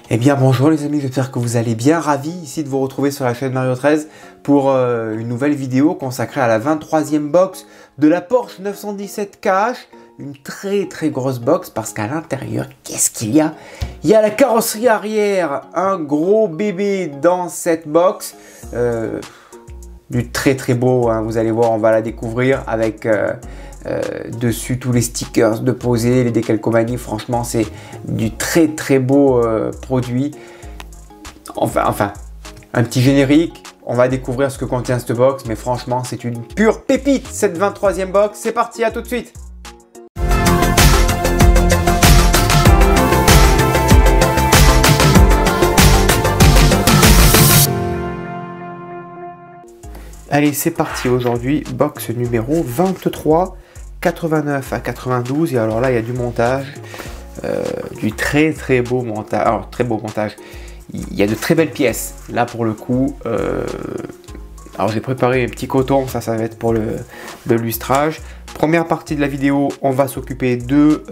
Eh bien bonjour les amis, j'espère que vous allez bien, ravi ici de vous retrouver sur la chaîne Mario 13 pour une nouvelle vidéo consacrée à la 23e box de la Porsche 917 KH. Une très grosse box parce qu'à l'intérieur, qu'est-ce qu'il y a? Il y a la carrosserie arrière, un gros bébé dans cette box. Du très beau, hein, vous allez voir, on va la découvrir avec dessus tous les stickers de poser, les décalcomanies. Franchement, c'est du très beau produit. Enfin, un petit générique. On va découvrir ce que contient cette box, mais franchement, c'est une pure pépite cette 23e box. C'est parti, à tout de suite. Allez, c'est parti aujourd'hui, box numéro 23, 89 à 92. Et alors là, il y a du montage, du très beau montage. Alors, très beau montage. Il y a de très belles pièces. Là, pour le coup, alors j'ai préparé un petit coton, ça va être pour le lustrage. Première partie de la vidéo, on va s'occuper de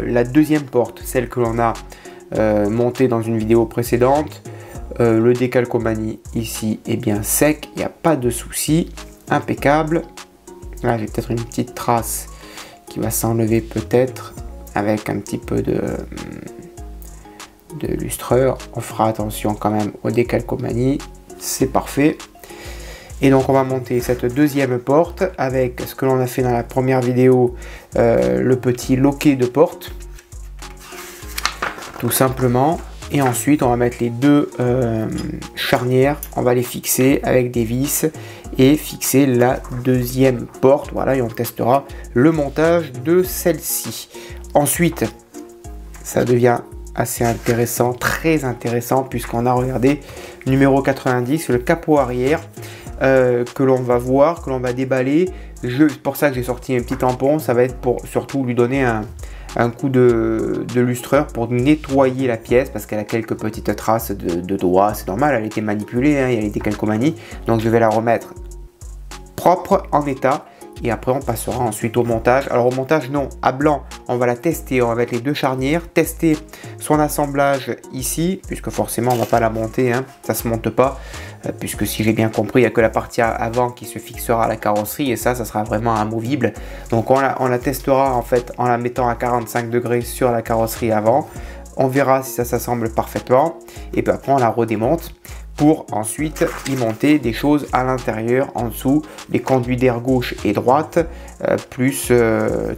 la deuxième porte, celle que l'on a montée dans une vidéo précédente. Le décalcomanie ici est bien sec, il n'y a pas de souci, impeccable. Là j'ai peut-être une petite trace qui va s'enlever peut-être avec un petit peu de lustreur. On fera attention quand même au décalcomanie, c'est parfait. Et donc on va monter cette deuxième porte avec ce que l'on a fait dans la première vidéo, le petit loquet de porte, tout simplement. Et ensuite, on va mettre les deux charnières, on va les fixer avec des vis et fixer la deuxième porte. Voilà, et on testera le montage de celle-ci. Ensuite, ça devient assez intéressant, très intéressant, puisqu'on a regardé numéro 90, le capot arrière, que l'on va voir, que l'on va déballer. C'est pour ça que j'ai sorti un petit tampon, ça va être pour surtout lui donner un coup de lustreur pour nettoyer la pièce parce qu'elle a quelques petites traces de doigts, c'est normal, elle a été manipulée, hein, il y a les décalcomanies, donc je vais la remettre propre, en état, et après on passera ensuite au montage. Alors au montage, non, à blanc, on va la tester, on va mettre les deux charnières, tester son assemblage ici, puisque forcément on va pas la monter, hein, ça se monte pas, puisque si j'ai bien compris, il n'y a que la partie avant qui se fixera à la carrosserie, et ça sera vraiment amovible. Donc on la testera en fait en la mettant à 45 degrés sur la carrosserie avant, on verra si ça s'assemble parfaitement, et puis après on la redémonte pour ensuite y monter des choses à l'intérieur, en dessous, les conduits d'air gauche et droite, plus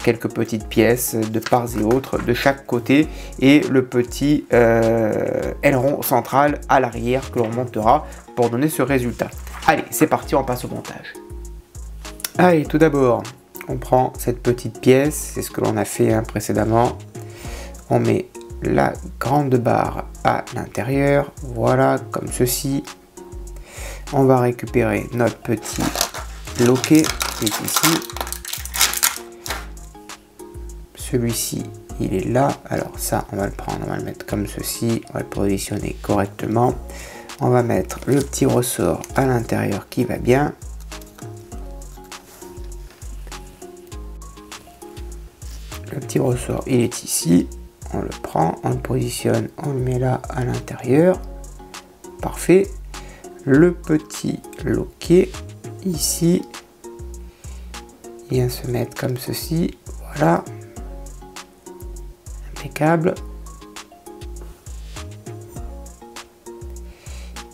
quelques petites pièces de part et autre de chaque côté, et le petit aileron central à l'arrière que l'on montera pour donner ce résultat. Allez, c'est parti, on passe au montage. Allez, tout d'abord, on prend cette petite pièce, c'est ce que l'on a fait précédemment, on met la grande barre à l'intérieur, voilà, comme ceci. On va récupérer notre petit loquet qui est ici. Celui-ci, il est là. Alors ça, on va le prendre, on va le mettre comme ceci, on va le positionner correctement. On va mettre le petit ressort à l'intérieur qui va bien. Le petit ressort, il est ici. On le prend, on le positionne, on le met là à l'intérieur. Parfait. Le petit loquet ici, il vient se mettre comme ceci. Voilà. Impeccable.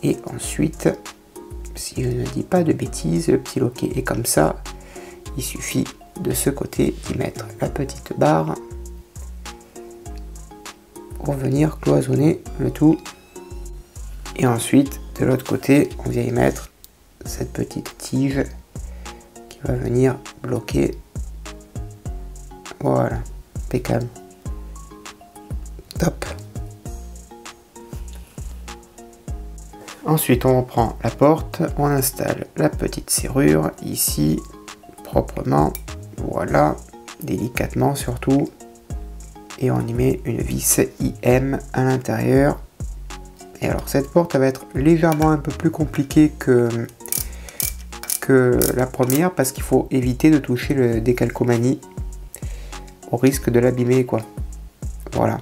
Et ensuite, si je ne dis pas de bêtises, le petit loquet est comme ça. Il suffit de ce côté d'y mettre la petite barre pour venir cloisonner le tout, et ensuite de l'autre côté on vient y mettre cette petite tige qui va venir bloquer. Voilà, impeccable, top. Ensuite on reprend la porte, on installe la petite serrure ici proprement, voilà, délicatement surtout, et on y met une vis IM à l'intérieur. Et alors cette porte va être légèrement un peu plus compliquée que la première parce qu'il faut éviter de toucher le décalcomanie au risque de l'abîmer quoi. Voilà.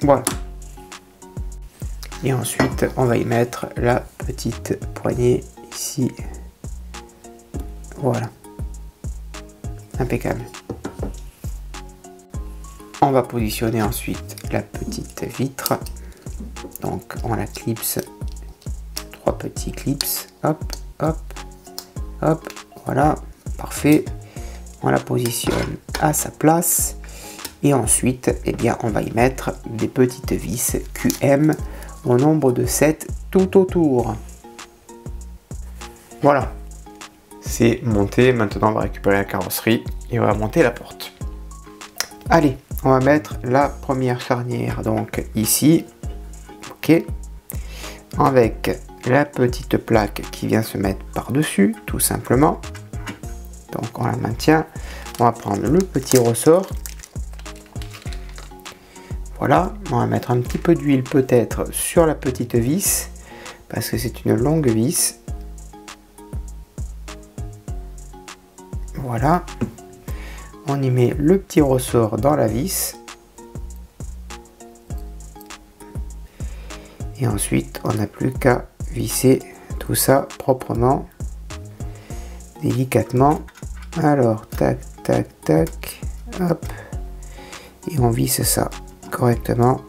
Voilà. Et ensuite, on va y mettre la petite poignée ici. Voilà. Impeccable. On va positionner ensuite la petite vitre. Donc, on la clipse. 3 petits clips. Hop, hop, hop. Voilà. Parfait. On la positionne à sa place. Et ensuite, eh bien, on va y mettre des petites vis QM au nombre de 7 tout autour. Voilà. C'est monté. Maintenant, on va récupérer la carrosserie et on va monter la porte. Allez, on va mettre la première charnière. Donc ici, ok, avec la petite plaque qui vient se mettre par-dessus, tout simplement. Donc on la maintient. On va prendre le petit ressort. Voilà, on va mettre un petit peu d'huile peut-être sur la petite vis, parce que c'est une longue vis. Voilà, on y met le petit ressort dans la vis. Et ensuite, on n'a plus qu'à visser tout ça proprement, délicatement. Alors, tac, tac, tac, hop, et on visse ça correctement,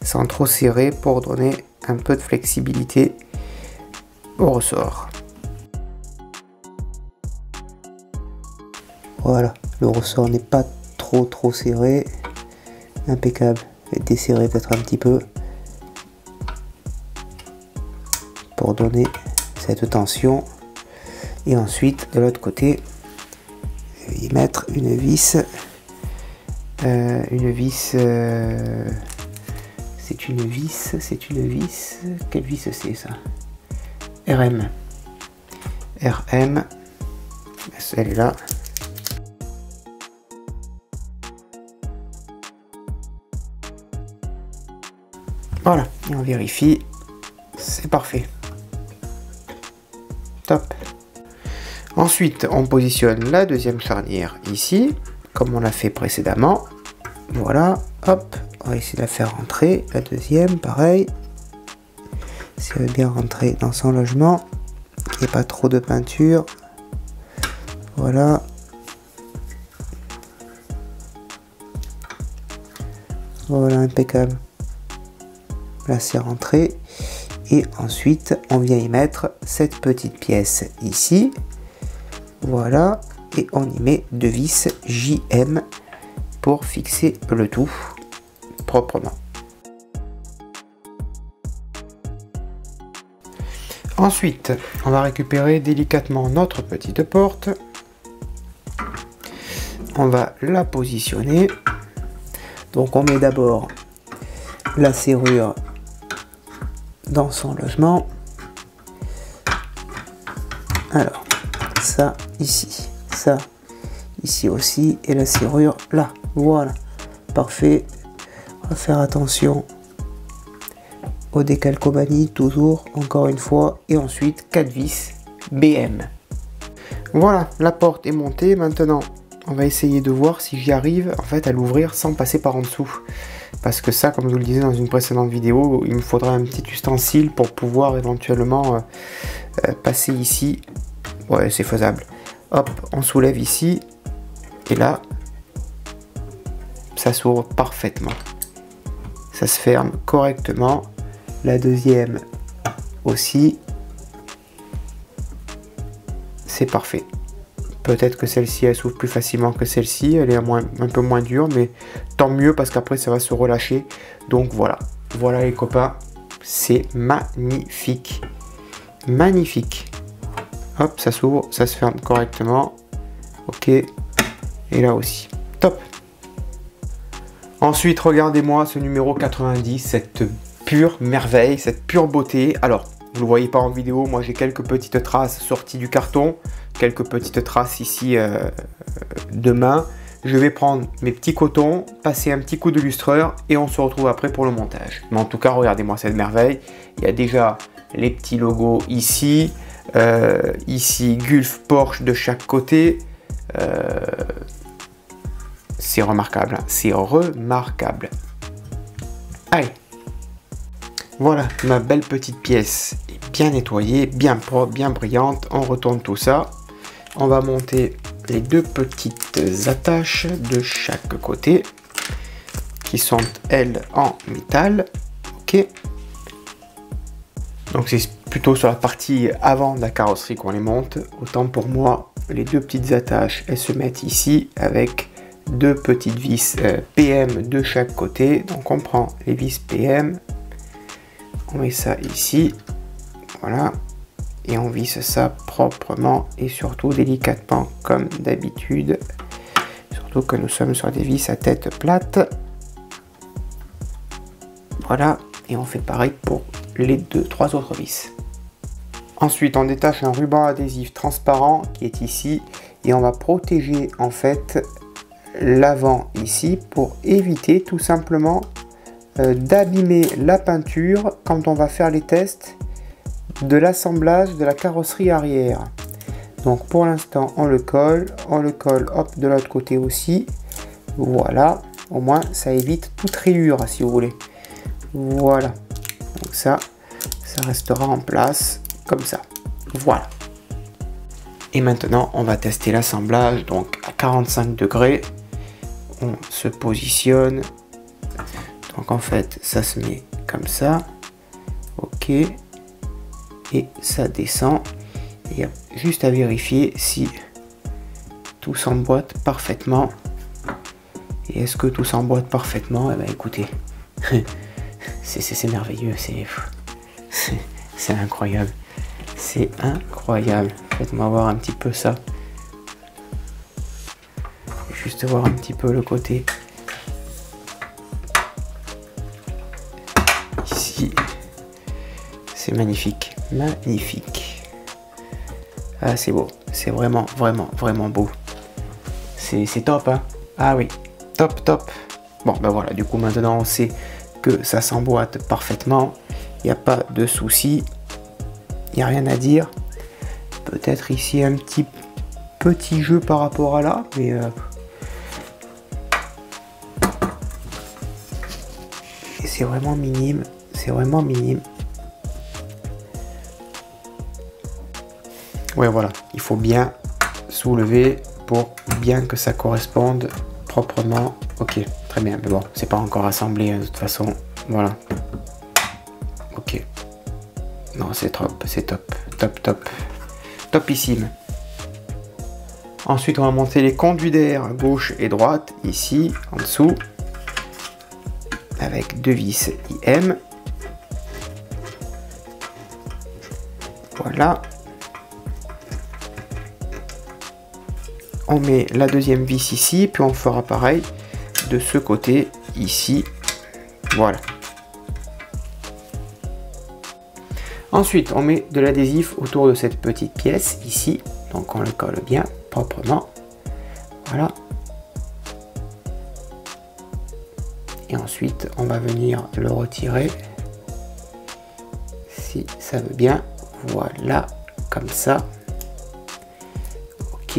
sans trop serrer pour donner un peu de flexibilité au ressort. Voilà, le ressort n'est pas trop serré, impeccable, et desserrer peut-être un petit peu pour donner cette tension. Et ensuite de l'autre côté, je vais y mettre une vis. C'est une vis, quelle vis c'est ça? RM. Elle est là. Voilà, et on vérifie, c'est parfait. Top. Ensuite, on positionne la deuxième charnière ici, comme on l'a fait précédemment. Voilà, hop, on va essayer de la faire rentrer. La deuxième, pareil. Si elle veut bien rentrer dans son logement, qu'il n'y ait pas trop de peinture. Voilà. Voilà, impeccable. Là, c'est rentré. Et ensuite, on vient y mettre cette petite pièce ici. Voilà. Et on y met 2 vis JM pour fixer le tout proprement. Ensuite, on va récupérer délicatement notre petite porte. On va la positionner. Donc on met d'abord la serrure dans son logement. Alors, ça ici, ça ici aussi, et la serrure là. Voilà, parfait. On va faire attention au décalcomanie, toujours, encore une fois, et ensuite 4 vis BM. Voilà, la porte est montée. Maintenant, on va essayer de voir si j'y arrive en fait à l'ouvrir sans passer par en dessous. Parce que ça, comme je vous le disais dans une précédente vidéo, il me faudra un petit ustensile pour pouvoir éventuellement passer ici. Ouais, c'est faisable. Hop, on soulève ici. Et là, ça s'ouvre parfaitement. Ça se ferme correctement. La deuxième aussi. C'est parfait. Peut-être que celle-ci, elle s'ouvre plus facilement que celle-ci. Elle est un peu moins dure, mais tant mieux parce qu'après, ça va se relâcher. Donc voilà. Voilà les copains. C'est magnifique. Magnifique. Hop, ça s'ouvre, ça se ferme correctement. Ok. Et là aussi. Top. Ensuite, regardez-moi ce numéro 90, cette pure merveille, cette pure beauté. Alors, vous ne le voyez pas en vidéo, moi j'ai quelques petites traces sorties du carton, quelques petites traces ici de main. Je vais prendre mes petits cotons, passer un petit coup de lustreur et on se retrouve après pour le montage. Mais en tout cas, regardez-moi cette merveille. Il y a déjà les petits logos ici, ici Gulf, Porsche de chaque côté. C'est remarquable, hein. C'est remarquable. Allez, voilà, ma belle petite pièce est bien nettoyée, bien propre, bien brillante. On retourne tout ça. On va monter les deux petites attaches de chaque côté qui sont elles en métal. Ok. Donc c'est plutôt sur la partie avant de la carrosserie qu'on les monte. Autant pour moi, les deux petites attaches, elles se mettent ici avec deux petites vis PM de chaque côté. Donc on prend les vis PM, on met ça ici, voilà, et on visse ça proprement et surtout délicatement comme d'habitude. Surtout que nous sommes sur des vis à tête plate. Voilà, et on fait pareil pour les trois autres vis. Ensuite, on détache un ruban adhésif transparent qui est ici et on va protéger en fait l'avant ici pour éviter tout simplement d'abîmer la peinture quand on va faire les tests de l'assemblage de la carrosserie arrière. Donc pour l'instant on le colle hop de l'autre côté aussi. Voilà, au moins ça évite toute rayure si vous voulez. Voilà, donc ça restera en place comme ça. Voilà. Et maintenant on va tester l'assemblage. Donc à 45 degrés on se positionne. Donc en fait ça se met comme ça, ok, et ça descend. Il y a juste à vérifier si tout s'emboîte parfaitement. Et est-ce que tout s'emboîte parfaitement? Eh bien écoutez, c'est merveilleux, c'est incroyable, c'est incroyable. Faites-moi voir un petit peu ça, juste voir un petit peu le côté ici. C'est magnifique, magnifique. Ah c'est beau, c'est vraiment beau. C'est top hein. Ah oui, top. Bon ben voilà, du coup maintenant on sait que ça s'emboîte parfaitement. Il n'y a pas de souci, il n'y a rien à dire. Peut-être ici un petit jeu par rapport à là, mais c'est vraiment minime, Ouais voilà, il faut bien soulever pour bien que ça corresponde proprement. Ok, très bien, mais bon, c'est pas encore assemblé hein, de toute façon. Voilà. Ok. Non, c'est top, c'est top. Topissime. Ensuite, on va monter les conduits d'air gauche et droite, ici, en dessous, avec deux vis IM. Voilà. On met la deuxième vis ici, puis on fera pareil de ce côté, ici. Voilà. Ensuite, on met de l'adhésif autour de cette petite pièce, ici. Donc, on le colle bien, proprement. Voilà. Et ensuite, on va venir le retirer. Si ça veut bien. Voilà, comme ça. Ok.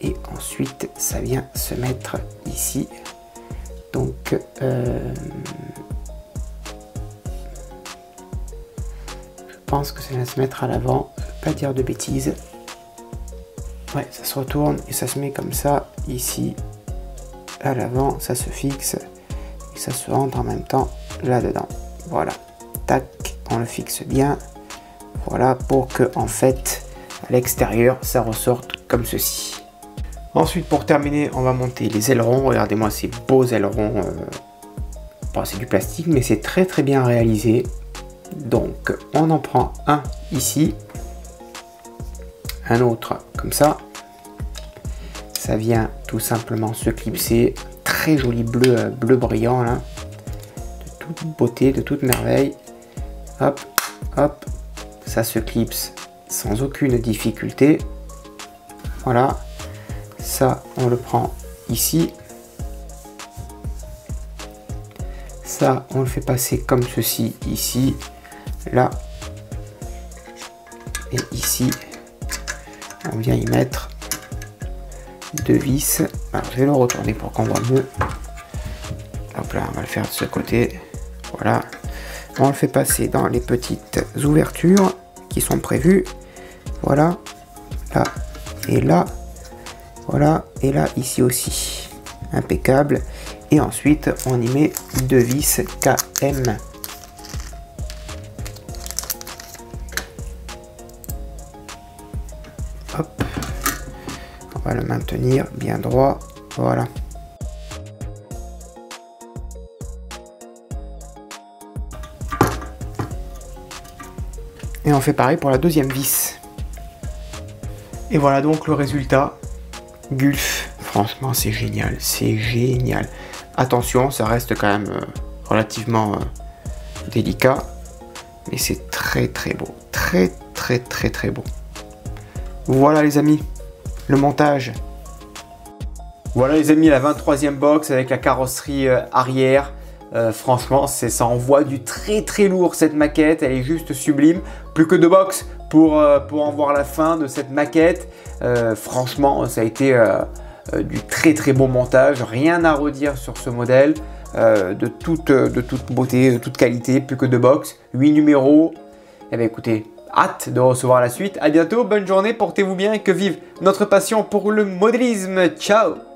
Et ensuite, ça vient se mettre ici. Donc, je pense que ça vient se mettre à l'avant. Je ne veux pas dire de bêtises. Ouais, ça se retourne et ça se met comme ça, ici, à l'avant. Ça se fixe et ça se rentre en même temps là-dedans. Voilà. Tac, on le fixe bien. Voilà, pour que, en fait, à l'extérieur, ça ressorte comme ceci. Ensuite, pour terminer, on va monter les ailerons. Regardez-moi ces beaux ailerons. Bon, c'est du plastique, mais c'est très bien réalisé. Donc, on en prend un ici. Un autre comme ça. Ça vient tout simplement se clipser. Très joli bleu brillant, là. De toute beauté, de toute merveille. Hop, hop. Ça se clipse sans aucune difficulté. Voilà. Ça, on le prend ici. Ça, on le fait passer comme ceci, ici, là, et ici. On vient y mettre deux vis. Alors, je vais le retourner pour qu'on voit mieux. Hop là, on va le faire de ce côté. Voilà, on le fait passer dans les petites ouvertures qui sont prévues. Voilà, là et là. Voilà, et là, ici aussi. Impeccable. Et ensuite, on y met 2 vis KM. Hop. On va le maintenir bien droit. Voilà. Et on fait pareil pour la deuxième vis. Et voilà donc le résultat. Gulf, franchement c'est génial, c'est génial. Attention, ça reste quand même relativement délicat, mais c'est très très beau, très beau. Voilà les amis, le montage. Voilà les amis, la 23e box avec la carrosserie arrière. Franchement, ça envoie du très lourd cette maquette, elle est juste sublime. Plus que 2 box pour en voir la fin de cette maquette. Franchement, ça a été du très beau montage, rien à redire sur ce modèle, de toute beauté, de toute qualité, plus que 2 box, 8 numéros. Eh bien écoutez, hâte de recevoir la suite. À bientôt, bonne journée, portez-vous bien et que vive notre passion pour le modélisme. Ciao!